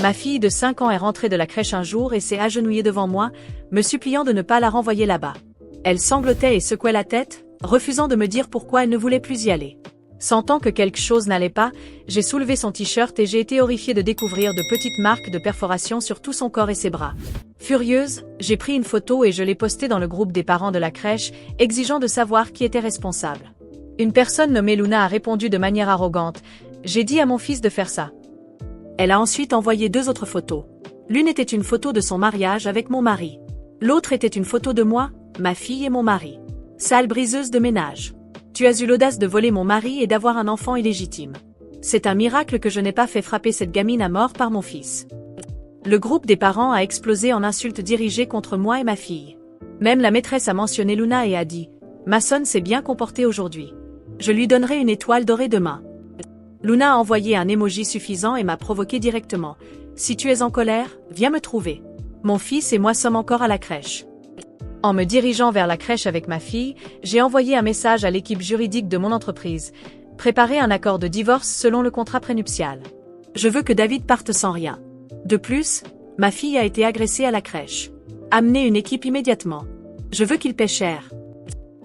Ma fille de 5 ans est rentrée de la crèche un jour et s'est agenouillée devant moi, me suppliant de ne pas la renvoyer là-bas. Elle sanglotait et secouait la tête, refusant de me dire pourquoi elle ne voulait plus y aller. Sentant que quelque chose n'allait pas, j'ai soulevé son t-shirt et j'ai été horrifiée de découvrir de petites marques de perforation sur tout son corps et ses bras. Furieuse, j'ai pris une photo et je l'ai postée dans le groupe des parents de la crèche, exigeant de savoir qui était responsable. Une personne nommée Luna a répondu de manière arrogante « J'ai dit à mon fils de faire ça ». Elle a ensuite envoyé 2 autres photos. L'une était une photo de son mariage avec mon mari. L'autre était une photo de moi, ma fille et mon mari. Sale briseuse de ménage. Tu as eu l'audace de voler mon mari et d'avoir un enfant illégitime. C'est un miracle que je n'ai pas fait frapper cette gamine à mort par mon fils. Le groupe des parents a explosé en insultes dirigées contre moi et ma fille. Même la maîtresse a mentionné Luna et a dit « Mason s'est bien comporté aujourd'hui. Je lui donnerai une étoile dorée demain. » Luna a envoyé un emoji suffisant et m'a provoqué directement. « Si tu es en colère, viens me trouver. Mon fils et moi sommes encore à la crèche. » En me dirigeant vers la crèche avec ma fille, j'ai envoyé un message à l'équipe juridique de mon entreprise. Préparer un accord de divorce selon le contrat prénuptial. Je veux que David parte sans rien. De plus, ma fille a été agressée à la crèche. Amenez une équipe immédiatement. Je veux qu'il paie cher.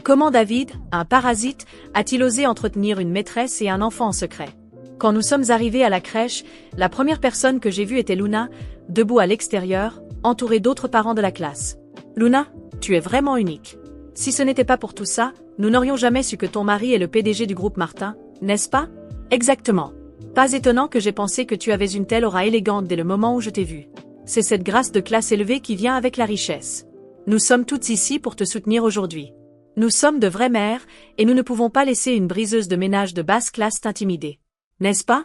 Comment David, un parasite, a-t-il osé entretenir une maîtresse et un enfant en secret? Quand nous sommes arrivés à la crèche, la première personne que j'ai vue était Luna, debout à l'extérieur, entourée d'autres parents de la classe. Luna, tu es vraiment unique. Si ce n'était pas pour tout ça, nous n'aurions jamais su que ton mari est le PDG du groupe Martin, n'est-ce pas? Exactement. Pas étonnant que j'ai pensé que tu avais une telle aura élégante dès le moment où je t'ai vue. C'est cette grâce de classe élevée qui vient avec la richesse. Nous sommes toutes ici pour te soutenir aujourd'hui. Nous sommes de vraies mères, et nous ne pouvons pas laisser une briseuse de ménage de basse classe t'intimider. N'est-ce pas?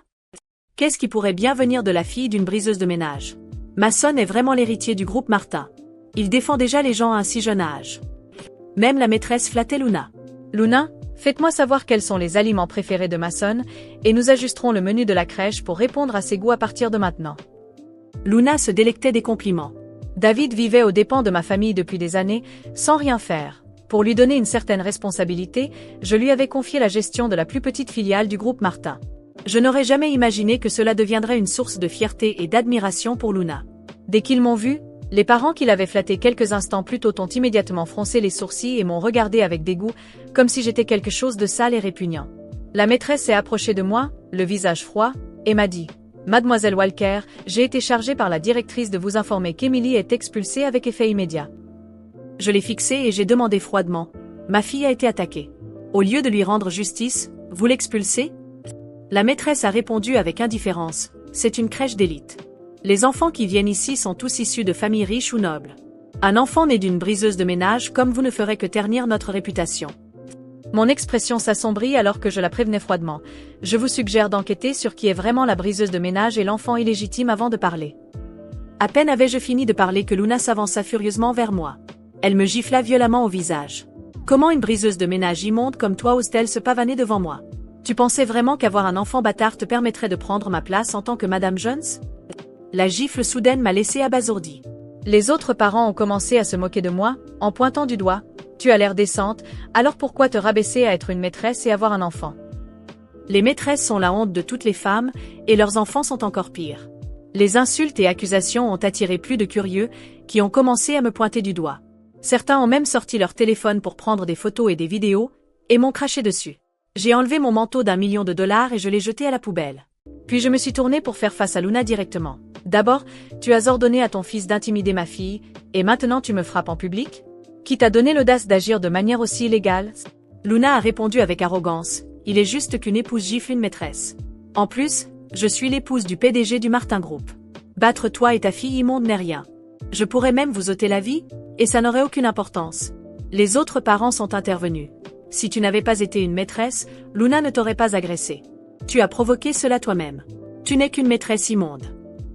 Qu'est-ce qui pourrait bien venir de la fille d'une briseuse de ménage? Mason est vraiment l'héritier du groupe Martin. Il défend déjà les gens à un si jeune âge. Même la maîtresse flattait Luna. Luna, faites-moi savoir quels sont les aliments préférés de Mason, et nous ajusterons le menu de la crèche pour répondre à ses goûts à partir de maintenant. Luna se délectait des compliments. David vivait aux dépens de ma famille depuis des années, sans rien faire. Pour lui donner une certaine responsabilité, je lui avais confié la gestion de la plus petite filiale du groupe Martin. Je n'aurais jamais imaginé que cela deviendrait une source de fierté et d'admiration pour Luna. Dès qu'ils m'ont vu, les parents qui l'avaient flatté quelques instants plus tôt ont immédiatement froncé les sourcils et m'ont regardé avec dégoût, comme si j'étais quelque chose de sale et répugnant. La maîtresse s'est approchée de moi, le visage froid, et m'a dit « Mademoiselle Walker, j'ai été chargée par la directrice de vous informer qu'Emily est expulsée avec effet immédiat. » Je l'ai fixée et j'ai demandé froidement « Ma fille a été attaquée. Au lieu de lui rendre justice, vous l'expulsez ?» La maîtresse a répondu avec indifférence « C'est une crèche d'élite. Les enfants qui viennent ici sont tous issus de familles riches ou nobles. Un enfant né d'une briseuse de ménage comme vous ne ferait que ternir notre réputation. » Mon expression s'assombrit alors que je la prévenais froidement. Je vous suggère d'enquêter sur qui est vraiment la briseuse de ménage et l'enfant illégitime avant de parler. À peine avais-je fini de parler que Luna s'avança furieusement vers moi. Elle me gifla violemment au visage. Comment une briseuse de ménage immonde comme toi ose-t-elle se pavaner devant moi? Tu pensais vraiment qu'avoir un enfant bâtard te permettrait de prendre ma place en tant que Madame Jones? La gifle soudaine m'a laissé abasourdi. Les autres parents ont commencé à se moquer de moi, en pointant du doigt. Tu as l'air décente, alors pourquoi te rabaisser à être une maîtresse et avoir un enfant? Les maîtresses sont la honte de toutes les femmes, et leurs enfants sont encore pires. Les insultes et accusations ont attiré plus de curieux, qui ont commencé à me pointer du doigt. Certains ont même sorti leur téléphone pour prendre des photos et des vidéos, et m'ont craché dessus. J'ai enlevé mon manteau d'1 million de dollars et je l'ai jeté à la poubelle. Puis je me suis tournée pour faire face à Luna directement. D'abord, tu as ordonné à ton fils d'intimider ma fille, et maintenant tu me frappes en public? Qui t'a donné l'audace d'agir de manière aussi illégale? Luna a répondu avec arrogance. Il est juste qu'une épouse gifle une maîtresse. En plus, je suis l'épouse du PDG du Martin Group. Battre toi et ta fille immonde n'est rien. Je pourrais même vous ôter la vie, et ça n'aurait aucune importance. Les autres parents sont intervenus. Si tu n'avais pas été une maîtresse, Luna ne t'aurait pas agressé. Tu as provoqué cela toi-même. Tu n'es qu'une maîtresse immonde.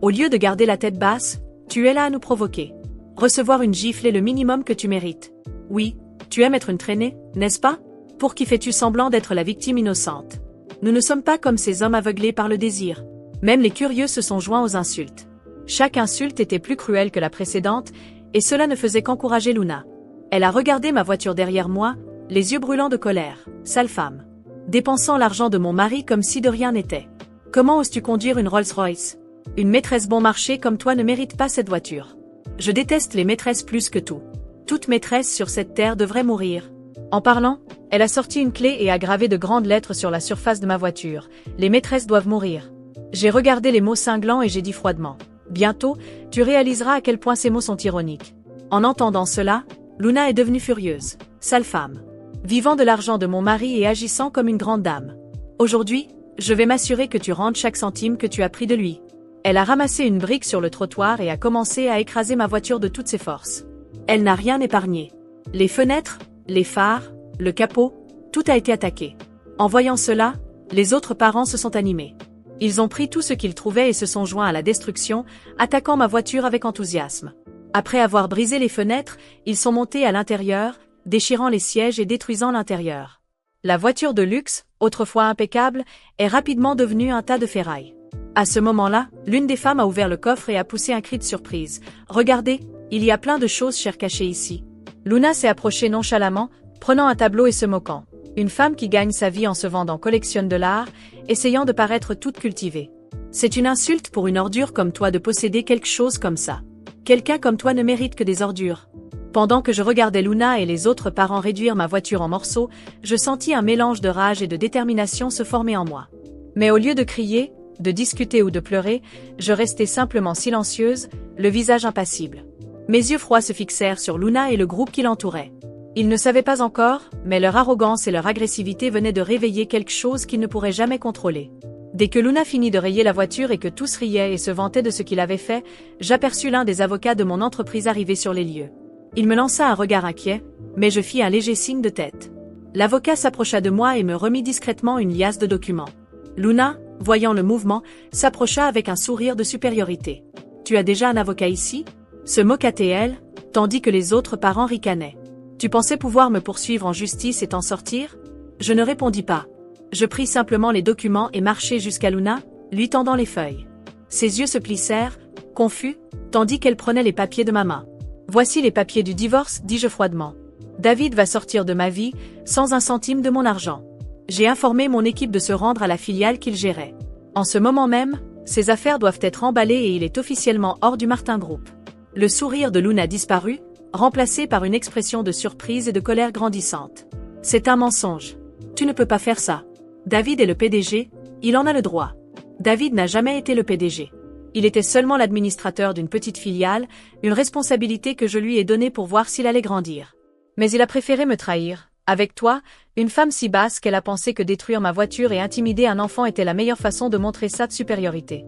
Au lieu de garder la tête basse, tu es là à nous provoquer. Recevoir une gifle est le minimum que tu mérites. Oui, tu aimes être une traînée, n'est-ce pas? Pour qui fais-tu semblant d'être la victime innocente? Nous ne sommes pas comme ces hommes aveuglés par le désir. Même les curieux se sont joints aux insultes. Chaque insulte était plus cruelle que la précédente, et cela ne faisait qu'encourager Luna. Elle a regardé ma voiture derrière moi, les yeux brûlants de colère. Sale femme. Dépensant l'argent de mon mari comme si de rien n'était. Comment oses-tu conduire une Rolls-Royce? Une maîtresse bon marché comme toi ne mérite pas cette voiture. Je déteste les maîtresses plus que tout. Toute maîtresse sur cette terre devrait mourir. En parlant, elle a sorti une clé et a gravé de grandes lettres sur la surface de ma voiture. Les maîtresses doivent mourir. J'ai regardé les mots cinglants et j'ai dit froidement. Bientôt, tu réaliseras à quel point ces mots sont ironiques. En entendant cela, Luna est devenue furieuse. Sale femme. Vivant de l'argent de mon mari et agissant comme une grande dame. Aujourd'hui, je vais m'assurer que tu rendes chaque centime que tu as pris de lui. Elle a ramassé une brique sur le trottoir et a commencé à écraser ma voiture de toutes ses forces. Elle n'a rien épargné. Les fenêtres, les phares, le capot, tout a été attaqué. En voyant cela, les autres parents se sont animés. Ils ont pris tout ce qu'ils trouvaient et se sont joints à la destruction, attaquant ma voiture avec enthousiasme. Après avoir brisé les fenêtres, ils sont montés à l'intérieur, déchirant les sièges et détruisant l'intérieur. La voiture de luxe, autrefois impeccable, est rapidement devenue un tas de ferraille. À ce moment-là, l'une des femmes a ouvert le coffre et a poussé un cri de surprise. « Regardez, il y a plein de choses chères cachées ici. » Luna s'est approchée nonchalamment, prenant un tableau et se moquant. Une femme qui gagne sa vie en se vendant collectionne de l'art, essayant de paraître toute cultivée. C'est une insulte pour une ordure comme toi de posséder quelque chose comme ça. Quelqu'un comme toi ne mérite que des ordures. Pendant que je regardais Luna et les autres parents réduire ma voiture en morceaux, je sentis un mélange de rage et de détermination se former en moi. Mais au lieu de crier, de discuter ou de pleurer, je restais simplement silencieuse, le visage impassible. Mes yeux froids se fixèrent sur Luna et le groupe qui l'entourait. Ils ne savaient pas encore, mais leur arrogance et leur agressivité venaient de réveiller quelque chose qu'ils ne pourraient jamais contrôler. Dès que Luna finit de rayer la voiture et que tous riaient et se vantaient de ce qu'il avait fait, j'aperçus l'un des avocats de mon entreprise arriver sur les lieux. Il me lança un regard inquiet, mais je fis un léger signe de tête. L'avocat s'approcha de moi et me remit discrètement une liasse de documents. Luna, voyant le mouvement, s'approcha avec un sourire de supériorité. « Tu as déjà un avocat ici ?» se moqua-t-elle, tandis que les autres parents ricanaient. « Tu pensais pouvoir me poursuivre en justice et t'en sortir ?» Je ne répondis pas. Je pris simplement les documents et marchai jusqu'à Luna, lui tendant les feuilles. Ses yeux se plissèrent, confus, tandis qu'elle prenait les papiers de ma main. « Voici les papiers du divorce, dis-je froidement. David va sortir de ma vie, sans un centime de mon argent. J'ai informé mon équipe de se rendre à la filiale qu'il gérait. En ce moment même, ses affaires doivent être emballées et il est officiellement hors du Martin Group. » Le sourire de Luna disparut, remplacé par une expression de surprise et de colère grandissante. « C'est un mensonge. Tu ne peux pas faire ça. David est le PDG, il en a le droit. David n'a jamais été le PDG. Il était seulement l'administrateur d'une petite filiale, une responsabilité que je lui ai donnée pour voir s'il allait grandir. Mais il a préféré me trahir. Avec toi, une femme si basse qu'elle a pensé que détruire ma voiture et intimider un enfant était la meilleure façon de montrer sa supériorité. »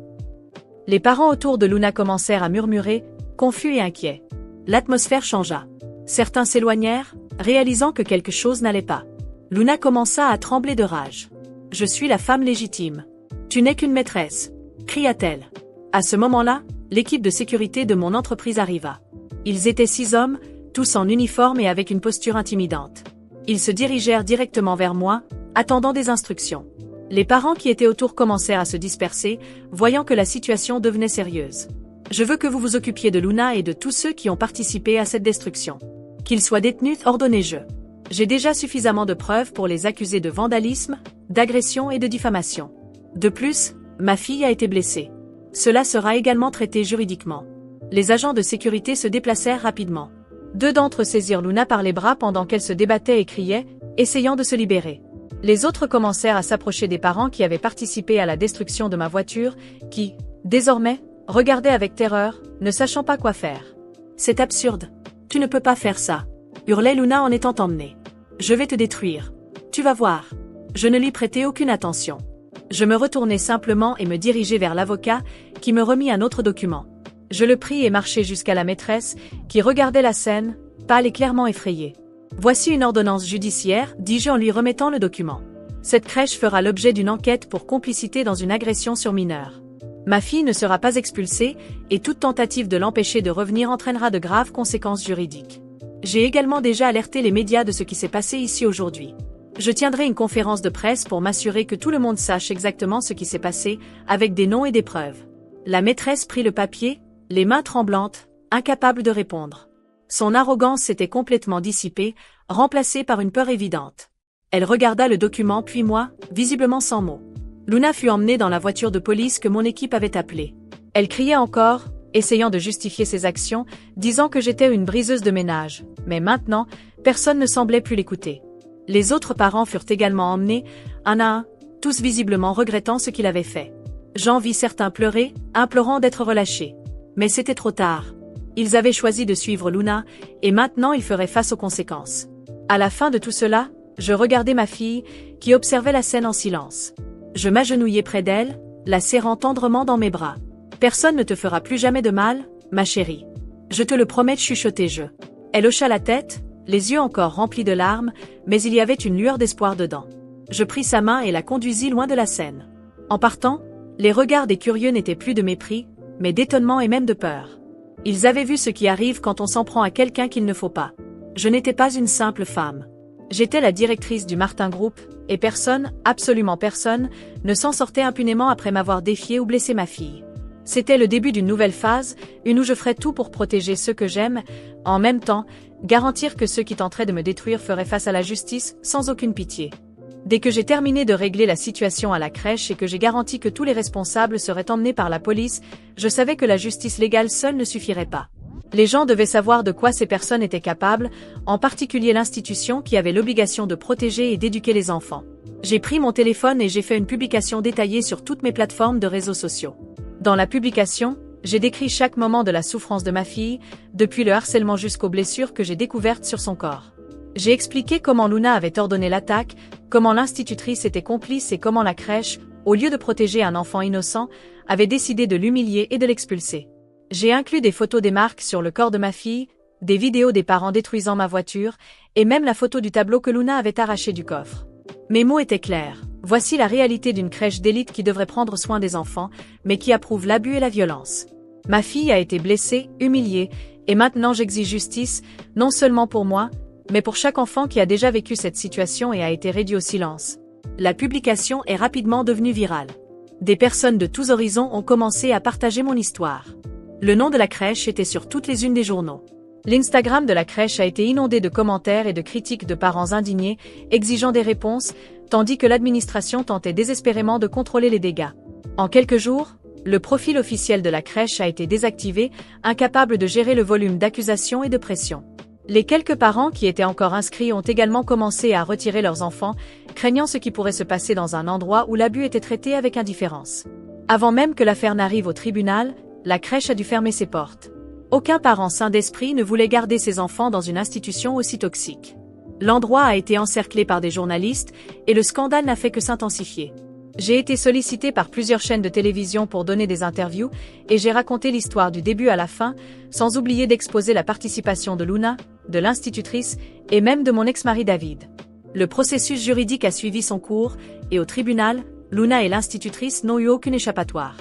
Les parents autour de Luna commencèrent à murmurer, confus et inquiets. L'atmosphère changea. Certains s'éloignèrent, réalisant que quelque chose n'allait pas. Luna commença à trembler de rage. « Je suis la femme légitime. Tu n'es qu'une maîtresse !» cria-t-elle. À ce moment-là, l'équipe de sécurité de mon entreprise arriva. Ils étaient 6 hommes, tous en uniforme et avec une posture intimidante. Ils se dirigèrent directement vers moi, attendant des instructions. Les parents qui étaient autour commencèrent à se disperser, voyant que la situation devenait sérieuse. « Je veux que vous vous occupiez de Luna et de tous ceux qui ont participé à cette destruction. Qu'ils soient détenus, ordonnai-je. J'ai déjà suffisamment de preuves pour les accuser de vandalisme, d'agression et de diffamation. De plus, ma fille a été blessée. Cela sera également traité juridiquement. » Les agents de sécurité se déplacèrent rapidement. 2 d'entre eux saisirent Luna par les bras pendant qu'elle se débattait et criait, essayant de se libérer. Les autres commencèrent à s'approcher des parents qui avaient participé à la destruction de ma voiture, qui, désormais, regardaient avec terreur, ne sachant pas quoi faire. « C'est absurde. Tu ne peux pas faire ça !» hurlait Luna en étant emmenée. « Je vais te détruire. Tu vas voir. » Je ne lui prêtai aucune attention. Je me retournai simplement et me dirigeai vers l'avocat, qui me remit un autre document. Je le pris et marchai jusqu'à la maîtresse, qui regardait la scène, pâle et clairement effrayée. « Voici une ordonnance judiciaire, dis-je en lui remettant le document. Cette crèche fera l'objet d'une enquête pour complicité dans une agression sur mineur. Ma fille ne sera pas expulsée, et toute tentative de l'empêcher de revenir entraînera de graves conséquences juridiques. J'ai également déjà alerté les médias de ce qui s'est passé ici aujourd'hui. Je tiendrai une conférence de presse pour m'assurer que tout le monde sache exactement ce qui s'est passé, avec des noms et des preuves. » La maîtresse prit le papier, les mains tremblantes, incapable de répondre. Son arrogance s'était complètement dissipée, remplacée par une peur évidente. Elle regarda le document puis moi, visiblement sans mots. Luna fut emmenée dans la voiture de police que mon équipe avait appelée. Elle criait encore, essayant de justifier ses actions, disant que j'étais une briseuse de ménage. Mais maintenant, personne ne semblait plus l'écouter. Les autres parents furent également emmenés, un à un, tous visiblement regrettant ce qu'il avait fait. J'en vis certains pleurer, implorant d'être relâchés. Mais c'était trop tard. Ils avaient choisi de suivre Luna, et maintenant ils feraient face aux conséquences. À la fin de tout cela, je regardais ma fille, qui observait la scène en silence. Je m'agenouillais près d'elle, la serrant tendrement dans mes bras. « Personne ne te fera plus jamais de mal, ma chérie. Je te le promets, chuchotai-je. » Elle hocha la tête, les yeux encore remplis de larmes, mais il y avait une lueur d'espoir dedans. Je pris sa main et la conduisis loin de la scène. En partant, les regards des curieux n'étaient plus de mépris, mais d'étonnement et même de peur. Ils avaient vu ce qui arrive quand on s'en prend à quelqu'un qu'il ne faut pas. Je n'étais pas une simple femme. J'étais la directrice du Martin Group, et personne, absolument personne, ne s'en sortait impunément après m'avoir défié ou blessé ma fille. C'était le début d'une nouvelle phase, une où je ferais tout pour protéger ceux que j'aime, en même temps, garantir que ceux qui tenteraient de me détruire feraient face à la justice, sans aucune pitié. Dès que j'ai terminé de régler la situation à la crèche et que j'ai garanti que tous les responsables seraient emmenés par la police, je savais que la justice légale seule ne suffirait pas. Les gens devaient savoir de quoi ces personnes étaient capables, en particulier l'institution qui avait l'obligation de protéger et d'éduquer les enfants. J'ai pris mon téléphone et j'ai fait une publication détaillée sur toutes mes plateformes de réseaux sociaux. Dans la publication, j'ai décrit chaque moment de la souffrance de ma fille, depuis le harcèlement jusqu'aux blessures que j'ai découvertes sur son corps. J'ai expliqué comment Luna avait ordonné l'attaque, comment l'institutrice était complice et comment la crèche, au lieu de protéger un enfant innocent, avait décidé de l'humilier et de l'expulser. J'ai inclus des photos des marques sur le corps de ma fille, des vidéos des parents détruisant ma voiture, et même la photo du tableau que Luna avait arraché du coffre. Mes mots étaient clairs. Voici la réalité d'une crèche d'élite qui devrait prendre soin des enfants, mais qui approuve l'abus et la violence. Ma fille a été blessée, humiliée, et maintenant j'exige justice, non seulement pour moi, mais pour chaque enfant qui a déjà vécu cette situation et a été réduit au silence. La publication est rapidement devenue virale. Des personnes de tous horizons ont commencé à partager mon histoire. Le nom de la crèche était sur toutes les unes des journaux. L'Instagram de la crèche a été inondé de commentaires et de critiques de parents indignés, exigeant des réponses, tandis que l'administration tentait désespérément de contrôler les dégâts. En quelques jours, le profil officiel de la crèche a été désactivé, incapable de gérer le volume d'accusations et de pression. Les quelques parents qui étaient encore inscrits ont également commencé à retirer leurs enfants, craignant ce qui pourrait se passer dans un endroit où l'abus était traité avec indifférence. Avant même que l'affaire n'arrive au tribunal, la crèche a dû fermer ses portes. Aucun parent sain d'esprit ne voulait garder ses enfants dans une institution aussi toxique. L'endroit a été encerclé par des journalistes, et le scandale n'a fait que s'intensifier. J'ai été sollicité par plusieurs chaînes de télévision pour donner des interviews, et j'ai raconté l'histoire du début à la fin, sans oublier d'exposer la participation de Luna, de l'institutrice, et même de mon ex-mari David. Le processus juridique a suivi son cours, et au tribunal, Luna et l'institutrice n'ont eu aucune échappatoire.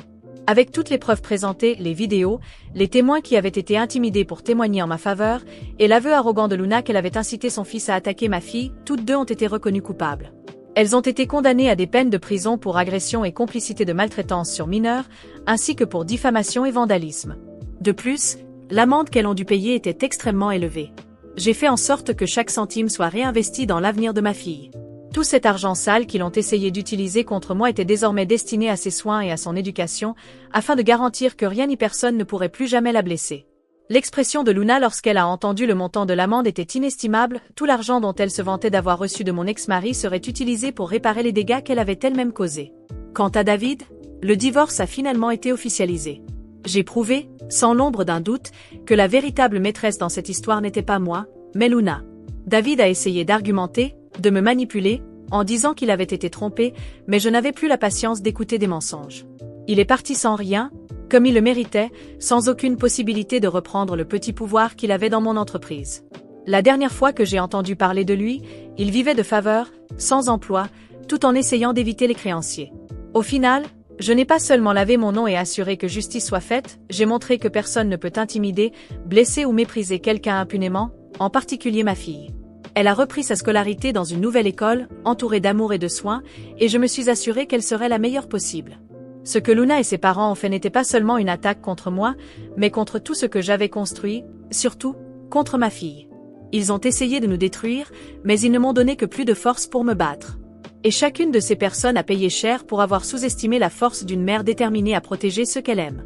Avec toutes les preuves présentées, les vidéos, les témoins qui avaient été intimidés pour témoigner en ma faveur, et l'aveu arrogant de Luna qu'elle avait incité son fils à attaquer ma fille, toutes deux ont été reconnues coupables. Elles ont été condamnées à des peines de prison pour agression et complicité de maltraitance sur mineurs, ainsi que pour diffamation et vandalisme. De plus, l'amende qu'elles ont dû payer était extrêmement élevée. J'ai fait en sorte que chaque centime soit réinvesti dans l'avenir de ma fille. Tout cet argent sale qu'ils ont essayé d'utiliser contre moi était désormais destiné à ses soins et à son éducation, afin de garantir que rien ni personne ne pourrait plus jamais la blesser. L'expression de Luna lorsqu'elle a entendu le montant de l'amende était inestimable, tout l'argent dont elle se vantait d'avoir reçu de mon ex-mari serait utilisé pour réparer les dégâts qu'elle avait elle-même causés. Quant à David, le divorce a finalement été officialisé. J'ai prouvé, sans l'ombre d'un doute, que la véritable maîtresse dans cette histoire n'était pas moi, mais Luna. David a essayé d'argumenter, de me manipuler, en disant qu'il avait été trompé, mais je n'avais plus la patience d'écouter des mensonges. Il est parti sans rien, comme il le méritait, sans aucune possibilité de reprendre le petit pouvoir qu'il avait dans mon entreprise. La dernière fois que j'ai entendu parler de lui, il vivait de faveur, sans emploi, tout en essayant d'éviter les créanciers. Au final, je n'ai pas seulement lavé mon nom et assuré que justice soit faite, j'ai montré que personne ne peut intimider, blesser ou mépriser quelqu'un impunément, en particulier ma fille. Elle a repris sa scolarité dans une nouvelle école, entourée d'amour et de soins, et je me suis assurée qu'elle serait la meilleure possible. Ce que Luna et ses parents ont fait n'était pas seulement une attaque contre moi, mais contre tout ce que j'avais construit, surtout, contre ma fille. Ils ont essayé de nous détruire, mais ils ne m'ont donné que plus de force pour me battre. Et chacune de ces personnes a payé cher pour avoir sous-estimé la force d'une mère déterminée à protéger ceux qu'elle aime.